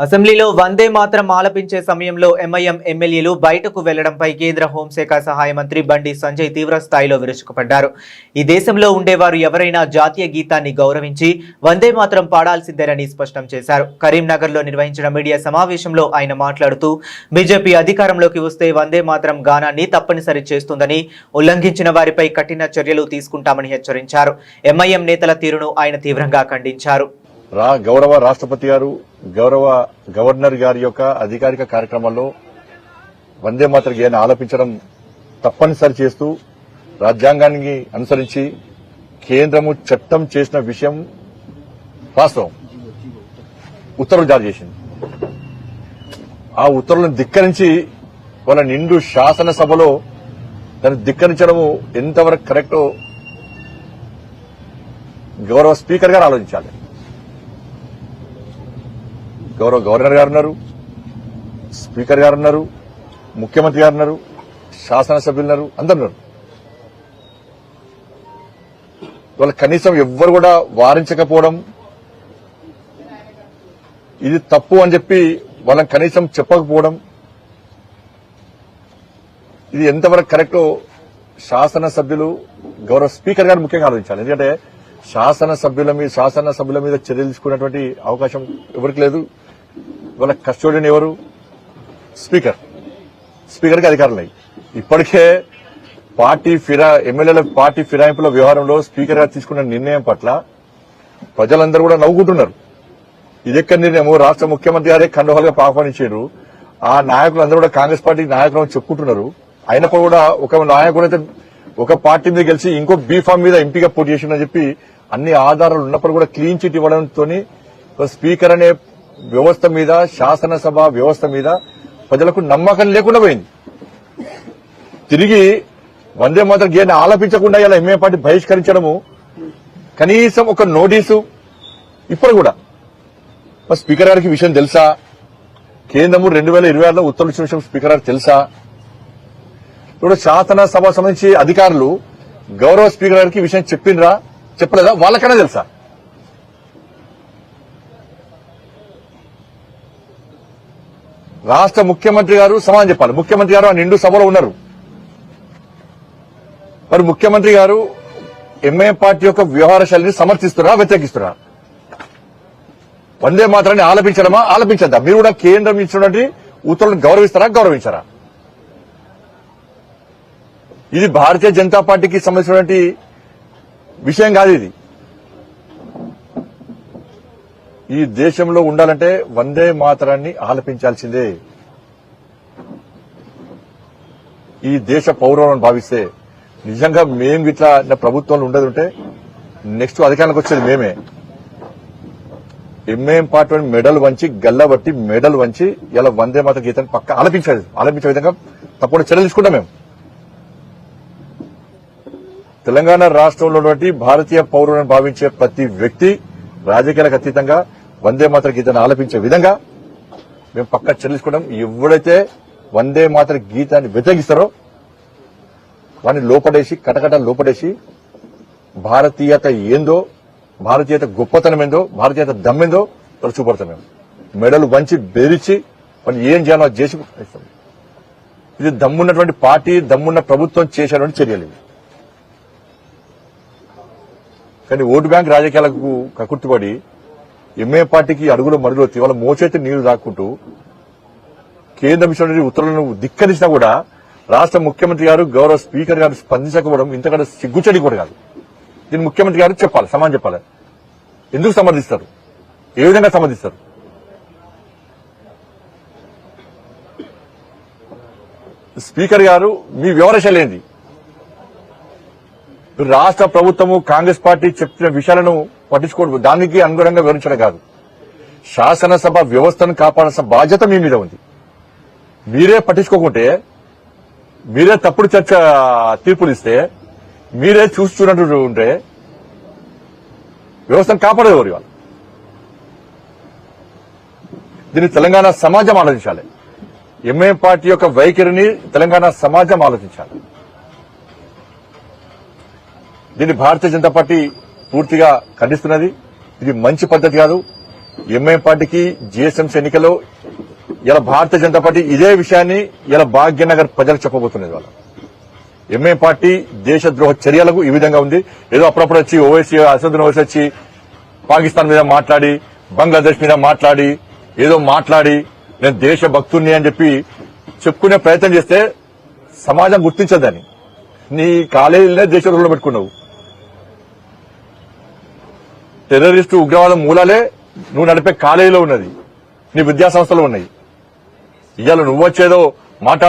అసెంబ్లీలో వందే మాత్రం ఆలపించే సమయంలో ఎంఐఎం ఎమ్మెల్యేలు బయటకు వెళ్లడంపై కేంద్ర హోంశాఖ సహాయ మంత్రి బండి సంజయ్ తీవ్ర స్థాయిలో విరుచుకుపడ్డారు. ఈ దేశంలో ఉండేవారు ఎవరైనా జాతీయ గీతాన్ని గౌరవించి వందే మాత్రం పాడాల్సిందేనని స్పష్టం చేశారు. కరీంనగర్లో నిర్వహించిన మీడియా సమావేశంలో ఆయన మాట్లాడుతూ బీజేపీ అధికారంలోకి వస్తే వందే మాత్రం గానాన్ని తప్పనిసరి చేస్తుందని, ఉల్లంఘించిన వారిపై కఠిన చర్యలు తీసుకుంటామని హెచ్చరించారు. ఎంఐఎం నేతల తీరును ఆయన తీవ్రంగా ఖండించారు. గౌరవ రాష్ట్రపతి గారు, గౌరవ గవర్నర్ గారి యొక్క అధికారిక కార్యక్రమాల్లో వందే మాతర గేయాన్ని ఆలపించడం తప్పనిసరి చేస్తూ రాజ్యాంగాన్ని అనుసరించి కేంద్రము చట్టం చేసిన విషయం వాస్తవం. ఉత్తర్వులు జారీ చేసింది. ఆ ఉత్తర్వులను ధిక్కరించి వాళ్ళ నిండు శాసనసభలో దాన్ని ధిక్కరించడము ఎంతవరకు కరెక్టో గౌరవ స్పీకర్ గారు ఆలోచించాలి. గౌరవ గవర్నర్ గారు ఉన్నారు, స్పీకర్ గారు ఉన్నారు, ముఖ్యమంత్రి గారు ఉన్నారు, శాసనసభ్యులు ఉన్నారు, అందరు ఉన్నారు. వాళ్ళ కనీసం ఎవ్వరు కూడా వారించకపోవడం, ఇది తప్పు అని చెప్పి వాళ్ళని కనీసం చెప్పకపోవడం, ఇది ఎంతవరకు కరెక్టో శాసనసభ్యులు, గౌరవ స్పీకర్ గారు ముఖ్యంగా ఆలోచించాలి. ఎందుకంటే శాసనసభ్యుల మీద చర్యలు తీసుకునేటువంటి అవకాశం ఎవరికి లేదు. వాళ్ళ కస్టోడియన్ ఎవరు? స్పీకర్కి అధికారులు ఉన్నాయి. ఇప్పటికే ఎమ్మెల్యేల పార్టీ ఫిరాయింపుల వ్యవహారంలో స్పీకర్ గారు తీసుకున్న నిర్ణయం పట్ల ప్రజలందరూ కూడా నవ్వుకుంటున్నారు. ఇదెక్కడ నిర్ణయం? రాష్ట్ర ముఖ్యమంత్రి గారే కండోహాలుగా ఆహ్వానించారు. ఆ నాయకులందరూ కూడా కాంగ్రెస్ పార్టీ నాయకులను చెప్పుకుంటున్నారు. అయినప్పుడు కూడా ఒక నాయకుడు అయితే ఒక పార్టీ మీద గెలిచి ఇంకో బీఫామ్ మీద ఎంపీగా పోటీ చేసిందని చెప్పి అన్ని ఆధారాలు ఉన్నప్పుడు కూడా క్లీన్ చిట్ ఇవ్వడంతో స్పీకర్ అనే వ్యవస్థ మీద, శాసనసభ వ్యవస్థ మీద ప్రజలకు నమ్మకం లేకుండా పోయింది. తిరిగి వందే మాతరం గేయాన్ని ఆలపించకుండా ఇలా ఎంఏ పార్టీ బహిష్కరించడము, కనీసం ఒక నోటీసు ఇప్పుడు కూడా స్పీకర్ గారికి విషయం తెలుసా? కేంద్రము 2026లో ఉత్తర్వులు ఇచ్చిన విషయం స్పీకర్ గారికి తెలుసా? ఇప్పుడు శాసనసభ సంబంధించి అధికారులు గౌరవ స్పీకర్ గారికి విషయం చెప్పిండ్రా, చెప్పలేదా? వాళ్ళకైనా తెలుసా? రాష్ట్ర ముఖ్యమంత్రి గారు సమాధానం చెప్పాలి. ముఖ్యమంత్రి గారు ఆ నిండు సభలో ఉన్నారు. మరి ముఖ్యమంత్రి గారు ఎంఐ పార్టీ యొక్క వ్యవహార శైలిని సమర్థిస్తున్నారా, వ్యతిరేకిస్తున్నారా? వందే మాత్రాన్ని ఆలపించడమా, ఆలపించద్దా? మీరు కూడా కేంద్రం ఇచ్చినటువంటి ఉత్తర్వులను గౌరవిస్తారా, గౌరవించారా? ఇది భారతీయ జనతా పార్టీకి సంబంధించినటువంటి విషయం కాదు. ఇది ఈ దేశంలో ఉండాలంటే వందే మాతరాన్ని ఆలపించాల్సిందే. ఈ దేశ పౌరులను భావిస్తే నిజంగా మేము ఇట్లా ప్రభుత్వంలో ఉండదు ఉంటే నెక్స్ట్ అధికారానికి వచ్చేది మేమే. ఎంఏఎం పార్టీ మెడల్ వంచి, గల్లబట్టి మెడల్ వంచి ఇలా వందే మాతర గీతాన్ని పక్క ఆలపించే విధంగా తప్పకుండా చర్యలు తీసుకుంటాం. మేము తెలంగాణ రాష్ట్రంలో ఉన్నటువంటి భారతీయ పౌరులను భావించే ప్రతి వ్యక్తి రాజకీయాలకు అతీతంగా వందే మాతర గీతాన్ని ఆలపించే విధంగా మేము పక్కా చెల్లించుకోవడం. ఎవరైతే వందే మాతర గీతాన్ని వ్యతిరేకిస్తారో వాడిని లోపడేసి, కటకట లోపడేసి భారతీయత ఏందో, భారతీయత గొప్పతనం ఏందో, భారతీయత దమ్మెందో చూపడతాం. మేము మెడలు వంచి బెదిరించి వాళ్ళు ఏం చేయాలో చేసి ఇది దమ్మున్నటువంటి పార్టీ, దమ్మున్న ప్రభుత్వం చేసేటువంటి చర్యలు. కానీ ఓటు బ్యాంక్ రాజకీయాలకు కకుర్తిపడి ఎంఏ పార్టీకి అడుగులో మడుగులో వాళ్ళ మోచేతి నీళ్లు దాక్కుంటూ కేంద్రం ఇచ్చిన ఉత్తర్వులను ధిక్కరించినా కూడా రాష్ట్ర ముఖ్యమంత్రి గారు, గౌరవ స్పీకర్ గారు స్పందించకపోవడం ఇంతకంటే సిగ్గుచెడి కూడా కాదు. దీన్ని ముఖ్యమంత్రి గారు చెప్పాలి, సమాధానం చెప్పాలి. ఎందుకు సమర్థిస్తారు? ఏ విధంగా సమర్థిస్తారు? స్పీకర్ గారు మీ వ్యవహారశైలి ఏంది? రాష్ట్ర ప్రభుత్వము, కాంగ్రెస్ పార్టీ చెప్పిన విషయాలను పట్టించుకోవడం, దానికి అనుగుణంగా వివరించడం కాదు. శాసనసభ వ్యవస్థను కాపాడాల్సిన బాధ్యత మీ మీద ఉంది. మీరే పట్టించుకోకుంటే, మీరే తప్పుడు తీర్పులు ఇస్తే, మీరే చూస్తున్నట్టు ఉంటే వ్యవస్థను కాపాడేవారు వాళ్ళు. దీన్ని తెలంగాణ సమాజం ఆలోచించాలి. ఎంఐ పార్టీ యొక్క వైఖరిని తెలంగాణ సమాజం ఆలోచించాలి. దీన్ని భారతీయ జనతా పార్టీ పూర్తిగా ఖండిస్తున్నది. ఇది మంచి పద్ధతి కాదు. ఎంఐఎం పార్టీకి జిఎస్ఎంసీ ఎన్నికల్లో ఇలా భారతీయ జనతా పార్టీ ఇదే విషయాన్ని ఇలా భాగ్యనగర్ ప్రజలకు చెప్పబోతున్నది వాళ్ళ ఎంఐఎం పార్టీ దేశద్రోహ చర్యలకు ఈ విధంగా ఉంది. ఏదో అప్పుడప్పుడు వచ్చి ఓవైసీ అసదుద్దీన్ ఓవైసీ వచ్చి పాకిస్తాన్ మీద మాట్లాడి బంగ్లాదేశ్ మీద మాట్లాడి ఏదో మాట్లాడి నేను దేశభక్తుణ్ణి అని చెప్పి చెప్పుకునే ప్రయత్నం చేస్తే సమాజం గుర్తించదని. నీ కాలేజీలనే దేశద్రోహంలో పెట్టుకున్నావు. టెర్రరిస్టు ఉగ్రవాదం మూలాలే నువ్వు నడిపే కాలేజీలో ఉన్నది, నీ విద్యా సంస్థలు ఉన్నాయి. ఇవాళ నువ్వు వచ్చేదో మాట్లాడు